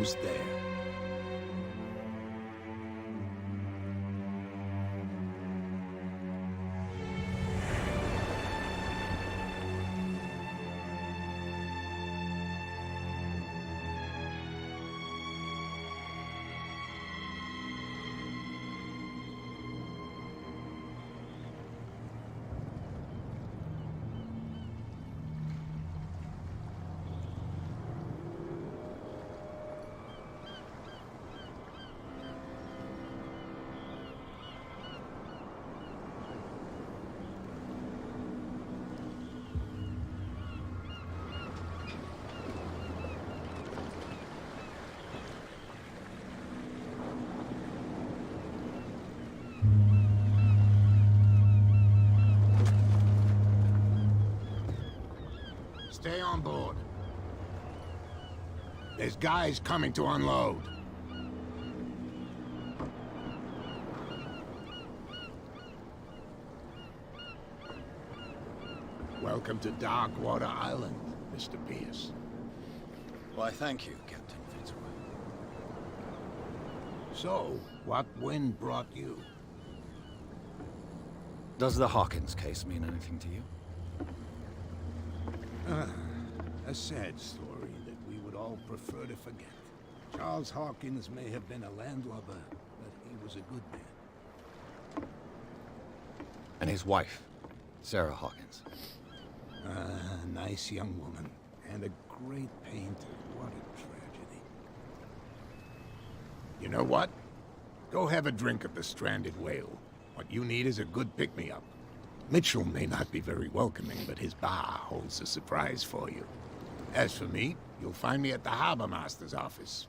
almost there. Stay on board. There's guys coming to unload. Welcome to Darkwater Island, Mr. Pierce. Why, thank you, Captain Fitzroy. So, what wind brought you? Does the Hawkins case mean anything to you? A sad story that we would all prefer to forget. Charles Hawkins may have been a landlubber, but he was a good man. And his wife, Sarah Hawkins. Nice young woman, and a great painter. What a tragedy. You know what? Go have a drink at the Stranded Whale. What you need is a good pick-me-up. Mitchell may not be very welcoming, but his bar holds a surprise for you. As for me, you'll find me at the harbor master's office.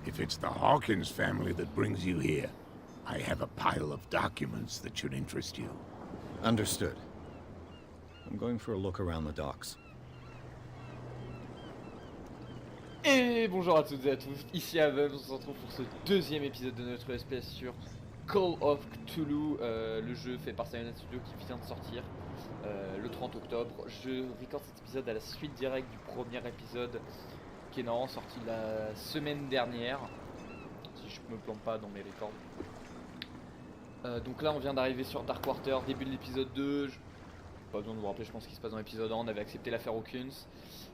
If it's the Hawkins family that brings you here, I have a pile of documents that should interest you. Understood. I'm going for a look around the docks. Et bonjour à toutes et à tous, ici Abbumnz, on se retrouve pour ce deuxième épisode de notre espèce sur Call of Cthulhu, le jeu fait par Salut, Studio qui vient de sortir le 30 octobre. Je recorde cet épisode à la suite directe du premier épisode qui est normalement sorti la semaine dernière, si je me plante pas dans mes records. Donc là on vient d'arriver sur Darkwater, début de l'épisode 2, pas besoin de vous rappeler je pense ce qui se passe dans l'épisode 1, on avait accepté l'affaire aucun.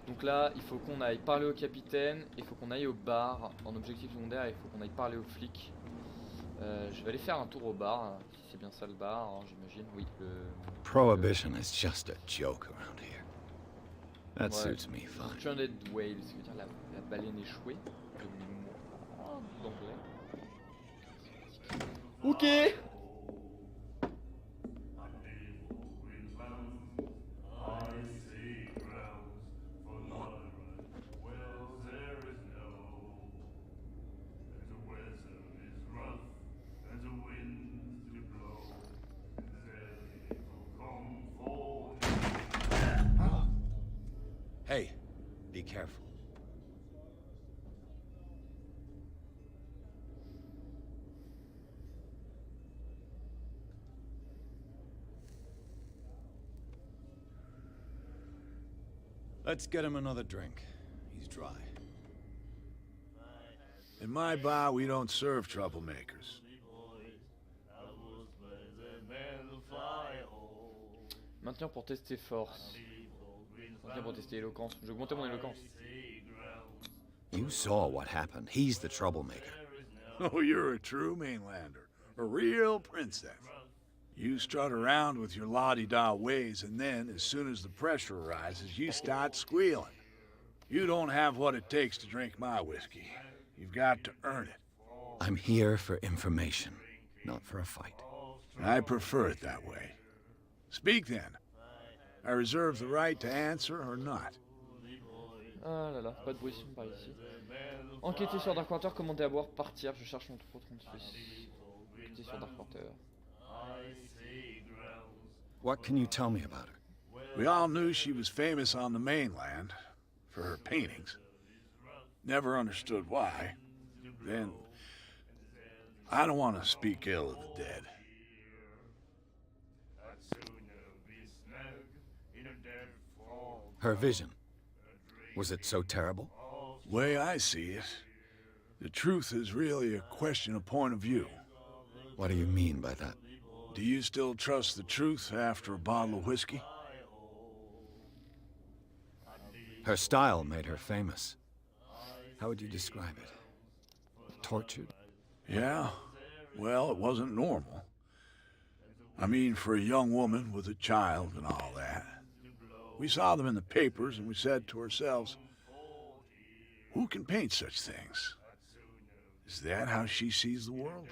Donc là il faut qu'on aille parler au capitaine, il faut qu'on aille au bar, en objectif secondaire il faut qu'on aille parler aux flics. Je vais aller faire un tour au bar, si c'est bien ça le bar, hein, j'imagine, oui. Prohibition is just a joke around here. That suits me fine. Stranded Whale, ça veut dire la baleine échouée. De mémoire d'anglais. Ok. Hey, be careful. Let's get him another drink. He's dry. In my bar, we don't serve troublemakers. Maintenir pour tester force. Maintenir pour tester éloquence. J'ai augmenté mon éloquence. You saw what happened. He's the troublemaker. Oh, you're a true mainlander. A real princess. You strut around with your la-di-da ways, and then, as soon as the pressure arises, you start squealing. You don't have what it takes to drink my whiskey. You've got to earn it. I'm here for information, not for a fight. I prefer it that way. Speak then. I reserve the right to answer or not. Ah là là, pas de bruit par ici. Enquêter sur Darkwater, commander à boire, partir. Je cherche mon trop 36. Enquêter sur Darkwater. What can you tell me about her? We all knew she was famous on the mainland for her paintings. Never understood why. Then, I don't want to speak ill of the dead. Her vision. Was it so terrible? Way I see it, the truth is really a question of point of view. What do you mean by that? Do you still trust the truth after a bottle of whiskey? Her style made her famous. How would you describe it? Tortured? Yeah, well, it wasn't normal. I mean, for a young woman with a child and all that. We saw them in the papers and we said to ourselves, who can paint such things? Is that how she sees the world?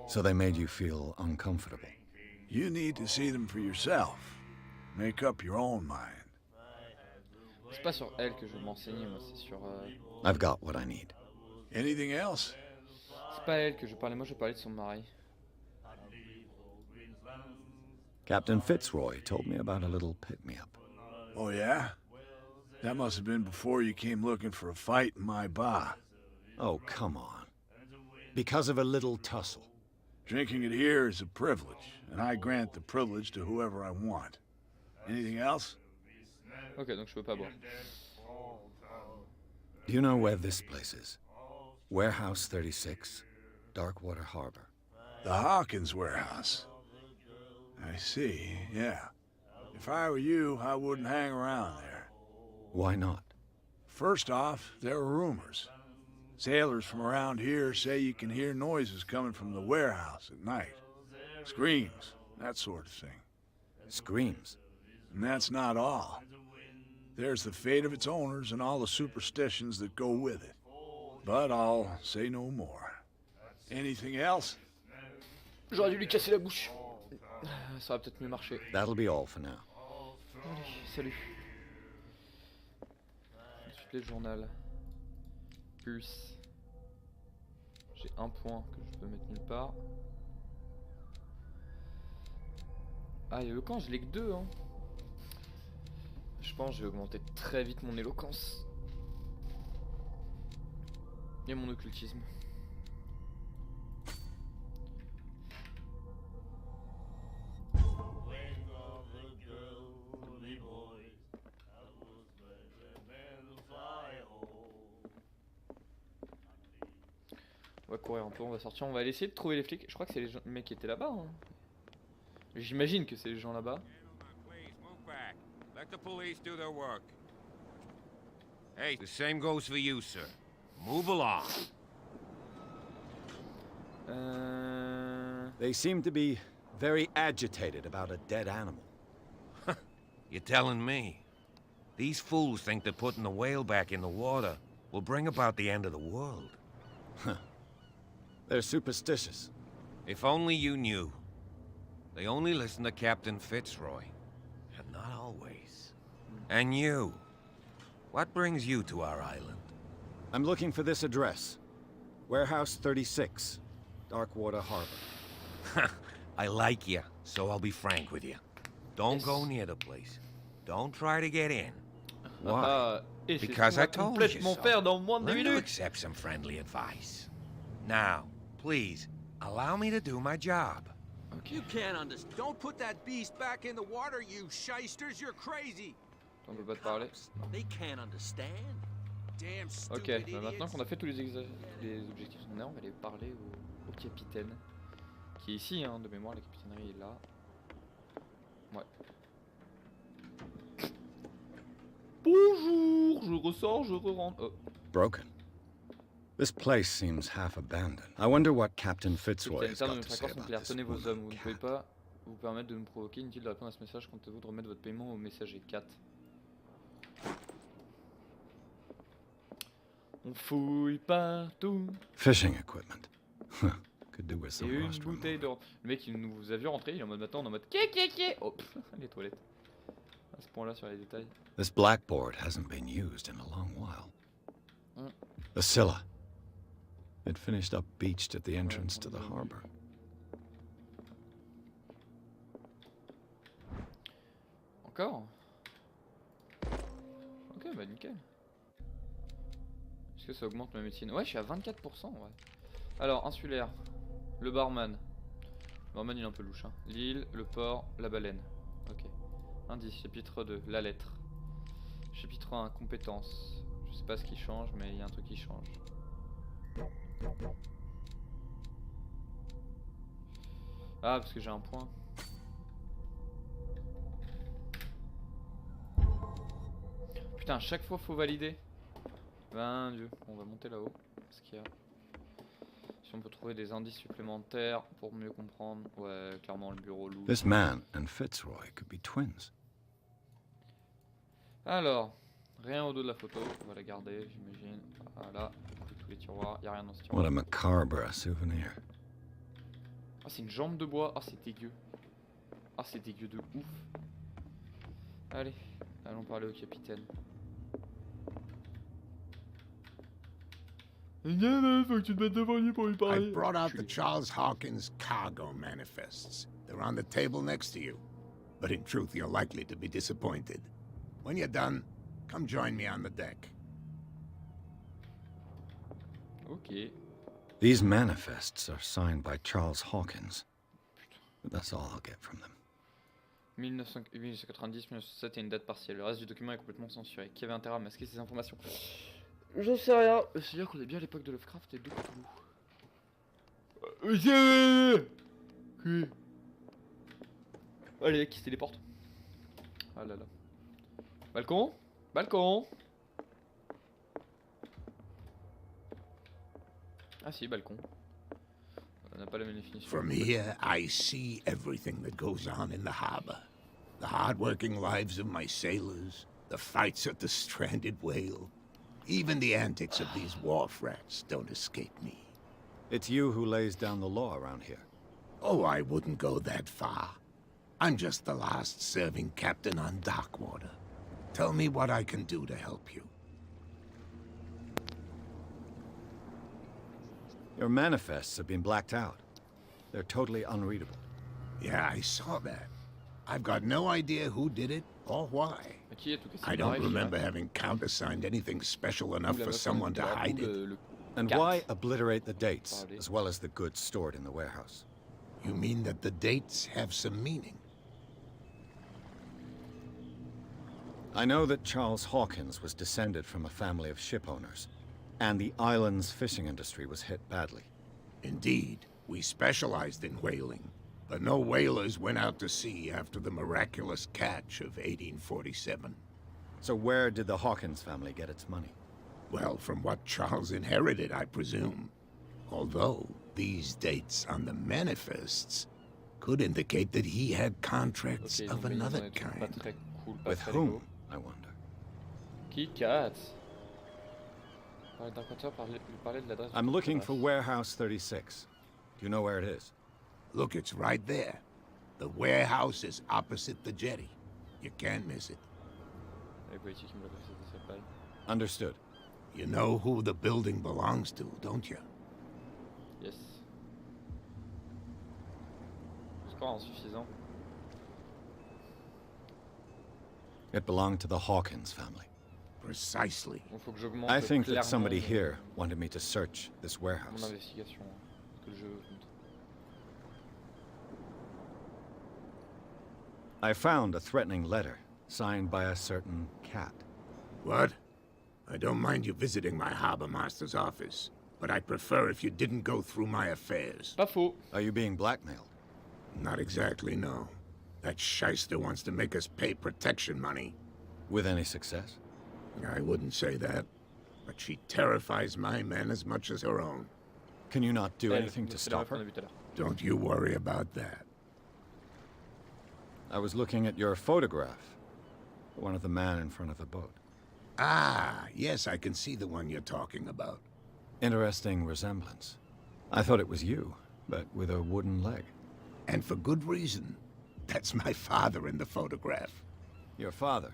So they made you feel uncomfortable. You need to see them for yourself. Make up your own mind. C'est pas sur elle que je veux m'enseigner, moi, c'est sur... I've got what I need. Anything else? C'est pas elle que je parlais, moi je parlais de son mari. Captain Fitzroy told me about a little pick-me-up. Oh, yeah? That must have been before you came looking for a fight in my bar. Oh, come on. Because of a little tussle. Drinking it here is a privilege, and I grant the privilege to whoever I want. Anything else? Ok, donc je peux pas boire. Do you know where this place is? Warehouse 36, Darkwater Harbor. The Hawkins warehouse. I see, yeah. If I were you, I wouldn't hang around there. Why not? First off, there are rumors. Sailors from around here say you can hear noises coming from the warehouse at night. Screams, that sort of thing. Screams. And that's not all. There's the fate of its owners and all the superstitions that go with it. But I'll say no more. Anything else? J'aurais dû lui casser la bouche. Ça va peut-être mieux marcher. That'll be all for now. Allez, salut. Ensuite les journal. Plus. J'ai un point que je peux mettre nulle part. Ah, éloquence, je l'ai que 2, hein. Je pense que je vais augmenter très vite mon éloquence. Et mon occultisme. On va courir un peu, on va sortir, on va aller essayer de trouver les flics. Je crois que c'est les mecs qui étaient là-bas. Hein. J'imagine que c'est les gens là-bas. Let the police do their work. Hey, the same goes for you, sir. Move along. They seem to be very agitated about a dead animal. You're telling me? These fools think that putting the whale back in the water will bring about the end of the world. They're superstitious. If only you knew. They only listen to Captain Fitzroy. And not always. And you. What brings you to our island? I'm looking for this address. Warehouse 36, Darkwater Harbor. I like you, so I'll be frank with you. Don't Yes. go near the place. Don't try to get in. Why? Et c'est Because ce qu'on I va told you complètement so. faire dans moins de 2 Learn to minutes. accept some friendly advice. Now, please, allow me to do my job. You can't understand. Don't put that beast back in the water, you shysters. You're crazy. On peut pas te parler. They can't understand. Damn stupid Ok, bah idiots. maintenant qu'on a fait tous les objectifs secondaires, on va aller parler au capitaine. Qui est ici, hein, de mémoire, la capitainerie est là. Ouais. Bonjour, je ressors, je re-rentre. Oh. Broken. This place seems half abandoned. I wonder what Captain Le Fitzroy has capitaine de got notre to say accord sont about clairs. this Tenez vos hommes, vous woman ne pouvez cat. pas vous permettre de nous provoquer. Inutile de répondre à ce message. Comptez-vous de remettre votre paiement au messager 4. On fouille partout. Fishing equipment. Could do with Et some une rust bouteille removal. d'or. Le mec il nous a vu rentrer, il est en mode maintenant, on est en mode ké. Oh, les toilettes. À ce point là sur les détails. This blackboard hasn't been used in a long while. Mm. The Scylla. It finished up beached at the entrance to the harbor. Encore. Ok, bah nickel. Est-ce que ça augmente ma médecine? Ouais, je suis à 24%, ouais. Alors, insulaire. Le barman. Le barman il est un peu louche. Hein. L'île, le port, la baleine. Ok. Indice, chapitre 2, la lettre. Chapitre 1, compétences. Je sais pas ce qui change, mais il y a un truc qui change. Ah, parce que j'ai un point. Putain, à chaque fois faut valider. Ben Dieu, on va monter là-haut. Parce qu'il y a... Si on peut trouver des indices supplémentaires pour mieux comprendre. Ouais, clairement le bureau loup. This man and Fitzroy could be twins. Alors, rien au dos de la photo. On va la garder, j'imagine. Voilà, tous les tiroirs. Y a rien dans ce tiroir. What a macabre souvenir. Ah, c'est une jambe de bois. Ah, c'est dégueu. Ah, c'est dégueu de ouf. Allez, allons parler au capitaine. Faut que tu te mettes devant lui pour lui parler. I brought out the Charles Hawkins cargo manifests. They're on the table next to you. But in truth, you're likely to be disappointed. When you're done, come join me on the deck. Ok. These manifests are signed by Charles Hawkins. But that's all I'll get from them. 1990-1907 et une date partielle. Le reste du document est complètement censuré. Qui avait intérêt à masquer ces informations? J'en sais rien. C'est-à-dire qu'on est bien à l'époque de Lovecraft et de Cthulhu. Oh, les mecs qui se téléportent. Ah là là. Balcon? Balcon? Ah si, balcon. On n'a pas la même définition. From here, I see everything that goes on in the harbor. The hard-working lives of my sailors, the fights at the stranded whale. Even the antics of these wharf rats don't escape me. It's you who lays down the law around here. Oh, I wouldn't go that far. I'm just the last serving captain on Darkwater. Tell me what I can do to help you. Your manifests have been blacked out. They're totally unreadable. Yeah, I saw that. I've got no idea who did it or why. I don't remember having countersigned anything special enough for someone to hide it. And why obliterate the dates, as well as the goods stored in the warehouse? You mean that the dates have some meaning? I know that Charles Hawkins was descended from a family of ship owners, and the island's fishing industry was hit badly. Indeed, we specialized in whaling, but no whalers went out to sea after the miraculous catch of 1847. So where did the Hawkins family get its money? Well, from what Charles inherited, I presume. Although, these dates on the manifests could indicate that he had contracts of another kind. With whom, I wonder? Kit Kat. I'm looking for Warehouse 36. Do you know where it is? Look, it's right there. The warehouse is opposite the jetty. You can't miss it. Understood. You know who the building belongs to, don't you? Yes. Score insuffisant. It belonged to the Hawkins family. Precisely. Faut que j'augmente I think that clairement somebody here wanted me to search this mon warehouse. investigation. Que le jeu augmente. I found a threatening letter signed by a certain cat. What? I don't mind you visiting my harbor master's office, but I'd prefer if you didn't go through my affairs. Pas faux. Are you being blackmailed? Not exactly, no. That shyster wants to make us pay protection money. With any success? I wouldn't say that, but she terrifies my men as much as her own. Can you not do anything to stop her? Don't you worry about that. I was looking at your photograph. One of the man in front of the boat. Ah, yes, I can see the one you're talking about. Interesting resemblance. I thought it was you, but with a wooden leg. And for good reason. That's my father in the photograph. Your father?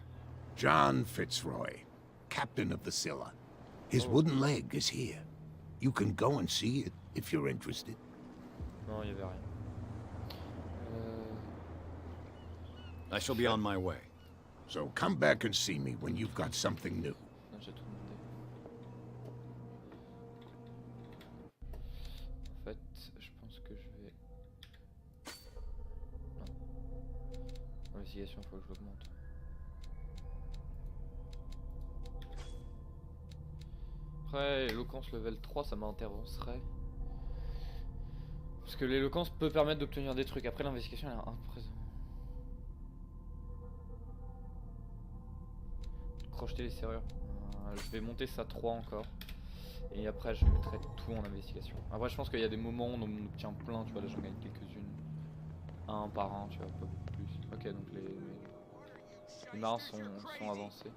John Fitzroy, captain of the Scylla. His wooden leg is here. You can go and see it if you're interested. Non, il y avait rien. I shall be on my way. So come back and see me when you've got something new. Non, j'ai tout noté. En fait, je pense que je vais... Non. L'investigation, il faut que je l'augmente. Après, éloquence level 3, ça m'intéresserait. Parce que l'éloquence peut permettre d'obtenir des trucs. Après, l'investigation, elle est impressionnante. Crocheter les serrures. Je vais monter ça 3 encore. Et après, je mettrai tout en investigation. Après, je pense qu'il y a des moments où on obtient plein. Tu vois, là, j'en gagne quelques-unes. Un par un, tu vois, pas beaucoup plus. Ok, donc les marins sont avancés.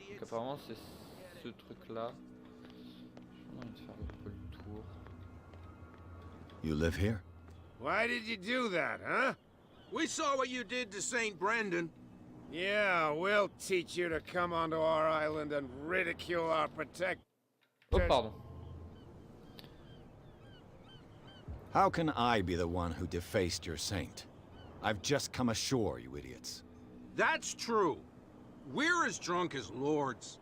Donc apparemment c'est ce truc là. J'ai envie de faire un peu le tour. You live here? Why did you do that, huh? We saw what you did to St. Brendan. Yeah, we'll teach you to come onto our island and ridicule our protectors. Oh pardon. How can I be the one who defaced your saint? I've just come ashore, you idiots. That's true. We're as drunk as lords.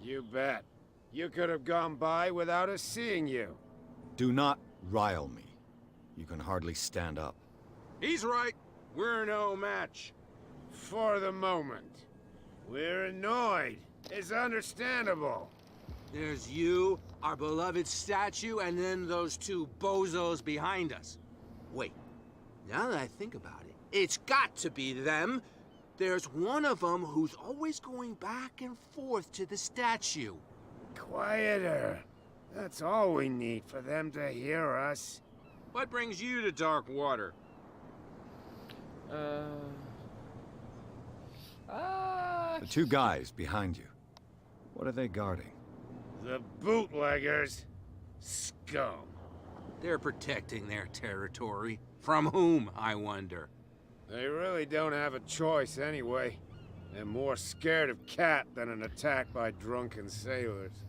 You bet. You could have gone by without us seeing you. Do not rile me. You can hardly stand up. He's right. We're no match. For the moment. We're annoyed. It's understandable. There's you, our beloved statue, and then those two bozos behind us. Wait, now that I think about it, it's got to be them. There's one of them who's always going back and forth to the statue. Quieter. That's all we need for them to hear us. What brings you to Darkwater? The two guys behind you. What are they guarding? The bootleggers. Scum. They're protecting their territory. From whom, I wonder? They really don't have a choice anyway. They're more scared of Cat than an attack by drunken sailors.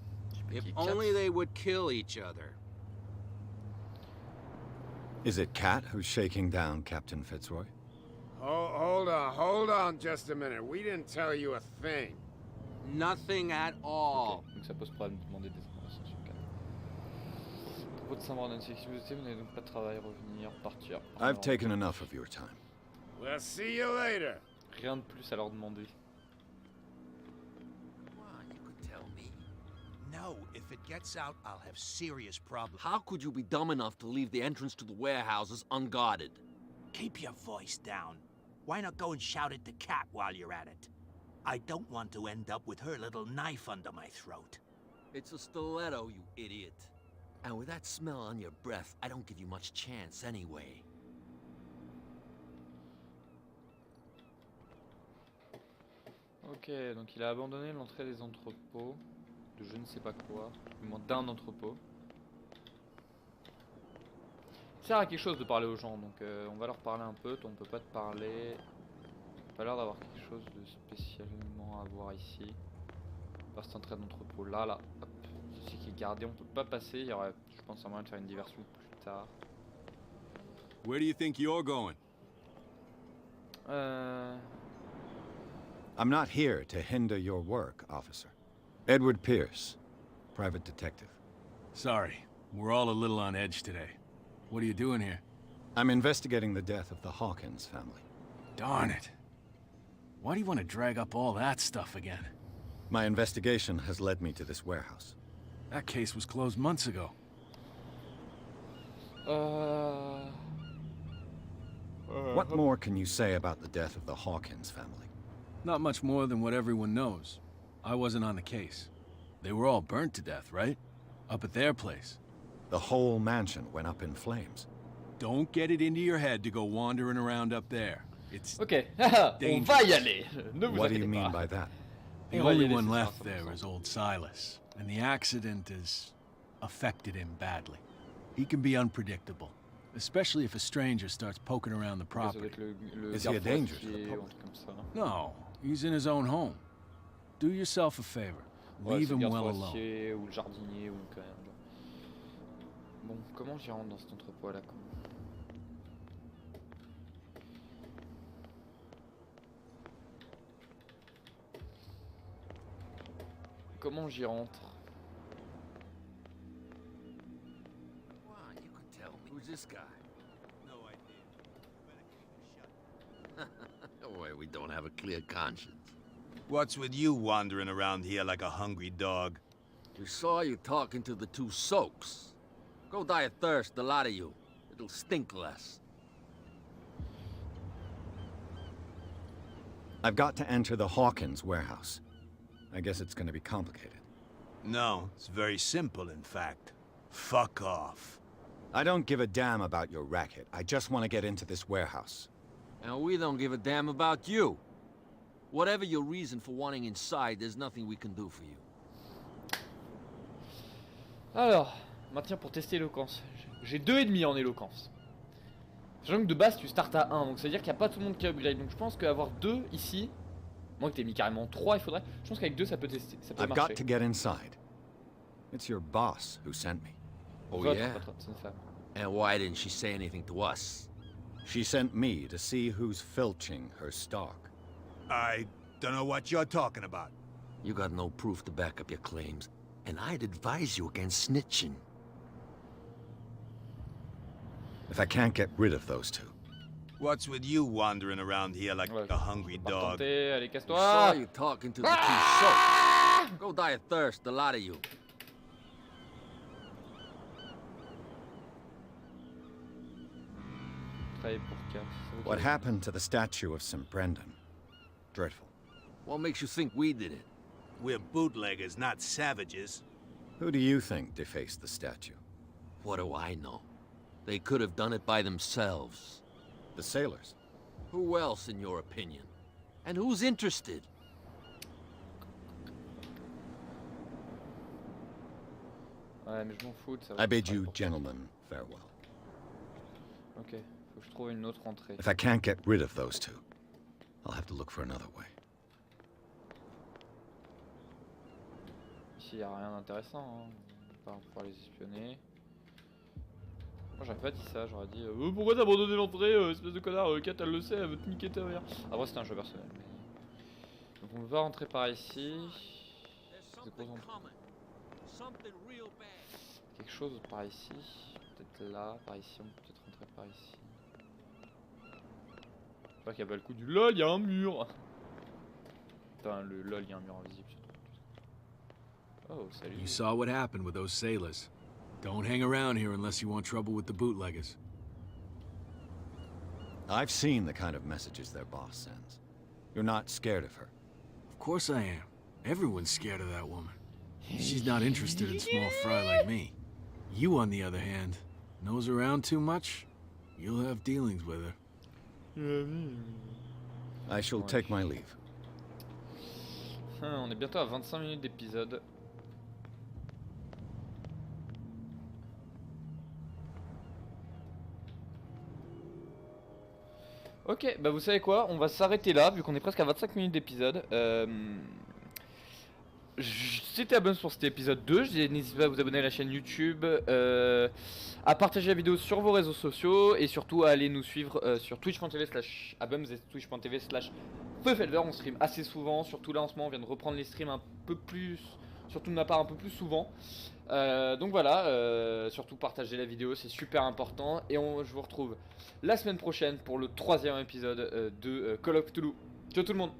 If only they would kill each other. Is it Cat who's shaking down Captain Fitzroy? Hold on just a minute. We didn't tell you a thing. Nothing at all. Okay. Donc ça pose problème de demander des informations sur Cat. Propos de Saint-Brendan, si vous étiez, vous n'avez donc pas de travail, revenir, partir. I've taken enough of your time. We'll see you later. Rien de plus à leur demander. You could tell me. No, if it gets out, I'll have serious problems. How could you be dumb enough to leave the entrance to the warehouses unguarded? Keep your voice down. Why not go and shout at the cat while you're at it? I don't want to end up with her little knife under my throat. It's a stiletto, you idiot. And with that smell on your breath, I don't give you much chance anyway. Ok, donc il a abandonné l'entrée des entrepôts de je ne sais pas quoi, du moins d'un entrepôt. Ça sert à quelque chose de parler aux gens, donc on va leur parler un peu. Toi on peut pas te parler. Pas l'air d'avoir quelque chose de spécialement à voir ici. Pas cette entrée d'entrepôt là, hop. Ceci qui est gardé, on peut pas passer. Il y aurait, je pense, un moyen de faire une diversion plus tard. Where do you think you're going? I'm not here to hinder your work, officer. Edward Pierce, private detective. Sorry, we're all a little on edge today. What are you doing here? I'm investigating the death of the Hawkins family. Darn it. Why do you want to drag up all that stuff again? My investigation has led me to this warehouse. That case was closed months ago. What more can you say about the death of the Hawkins family? Not much more than what everyone knows. I wasn't on the case. They were all burnt to death, right? Up at their place. The whole mansion went up in flames. Don't get it into your head to go wandering around up there. It's Ok, on va y aller. Ne vous What do you inquiétez mean pas. by that? the On va y only aller, one c'est left ça, there 100%. is old Silas, and the accident has affected him badly. He can be unpredictable, especially if a stranger starts poking around the Ok, ça doit property. être le Is he a garde danger to the forestier ou un public? truc comme ça. No, he's in his own home. Do yourself a favor. Ouais, Leave c'est le him garde well alone. forestier ou le jardinier ou quand même. Bon, comment j'y rentre dans cet entrepôt à la con? Comment j'y rentre? You could tell me. Who's this guy? No idea. Better keep your shut. Boy, we don't have a clear conscience. What's with you wandering around here like a hungry dog? We saw you talking to the two soaks. Go die of thirst, the lot of you. It'll stink less. I've got to enter the Hawkins warehouse. I guess it's going to be complicated. No, it's very simple, in fact. Fuck off. I don't give a damn about your racket. I just want to get into this warehouse. And we don't give a damn about you. Whatever your reason for wanting inside, there's nothing we can do for you. Alors, maintien pour tester éloquence. J'ai 2,5 en éloquence. Sachant que de base tu startes à 1, donc ça veut dire qu'il n'y a pas tout le monde qui upgrade. Donc je pense qu'avoir 2 ici, moi que t'es mis carrément 3, il faudrait. Je pense qu'avec 2 ça peut tester, ça peut I've marcher. got to get inside. It's your boss who sent me. Oh Votre yeah? patronne, c'est une femme. And why didn't she say anything to us? She sent me to see who's filching her stock. I don't know what you're talking about. You got no proof to back up your claims, and I'd advise you against snitching. If I can't get rid of those two. What's with you wandering around here like Ouais, a hungry faut pas dog? retenter, allez We casse-toi. saw you talking to the two soaks. Go die of thirst, the lot of you. Travailler pour K, c'est ok. What happened to the statue of St. Brendan? Dreadful. What makes you think we did it? We're bootleggers, not savages. Who do you think defaced the statue? What do I know? They could have done it by themselves. The sailors. Who else, in your opinion? And who's interested? Ouais, mais je m'en fous de ça. I bid you, gentlemen, farewell. Ok, faut que je trouve une autre entrée. If I can't get rid of those two, I'll have to look for another way. Ici y a rien d'intéressant, hein. On va pas pouvoir les espionner. Moi j'aurais pas dit ça, j'aurais dit pourquoi t'as abandonné l'entrée, espèce de connard, Kat elle le sait, elle veut te niquer ta mère. Après c'était un jeu personnel. Mais... Donc on va rentrer par ici. Quelque chose par ici. Peut-être là, par ici, on peut peut-être rentrer par ici. J'espère qu'il n'y a pas le coup du LOL, il y a un mur. Putain, le LOL, il y a un mur invisible. Oh, salut. You saw what happened with those sailors. Don't hang around here unless you want trouble with the bootleggers. I've seen the kind of messages their boss sends. You're not scared of her. Of course I am. Everyone's scared of that woman. She's not interested in small fry like me. You, on the other hand, nose around too much, you'll have dealings with her. I shall take my leave. On est bientôt à 25 minutes d'épisode. Ok, bah vous savez quoi, on va s'arrêter là, vu qu'on est presque à 25 minutes d'épisode. C'était Abbumnz pour cet épisode 2, n'hésitez pas à vous abonner à la chaîne YouTube, à partager la vidéo sur vos réseaux sociaux, et surtout à aller nous suivre sur twitch.tv/Abbumnz et twitch.tv/feufelver. On stream assez souvent, surtout là en ce moment on vient de reprendre les streams un peu plus, surtout de ma part un peu plus souvent. Donc voilà, surtout partagez la vidéo, c'est super important, et je vous retrouve la semaine prochaine pour le 3e épisode de Call of Cthulhu. Ciao tout le monde.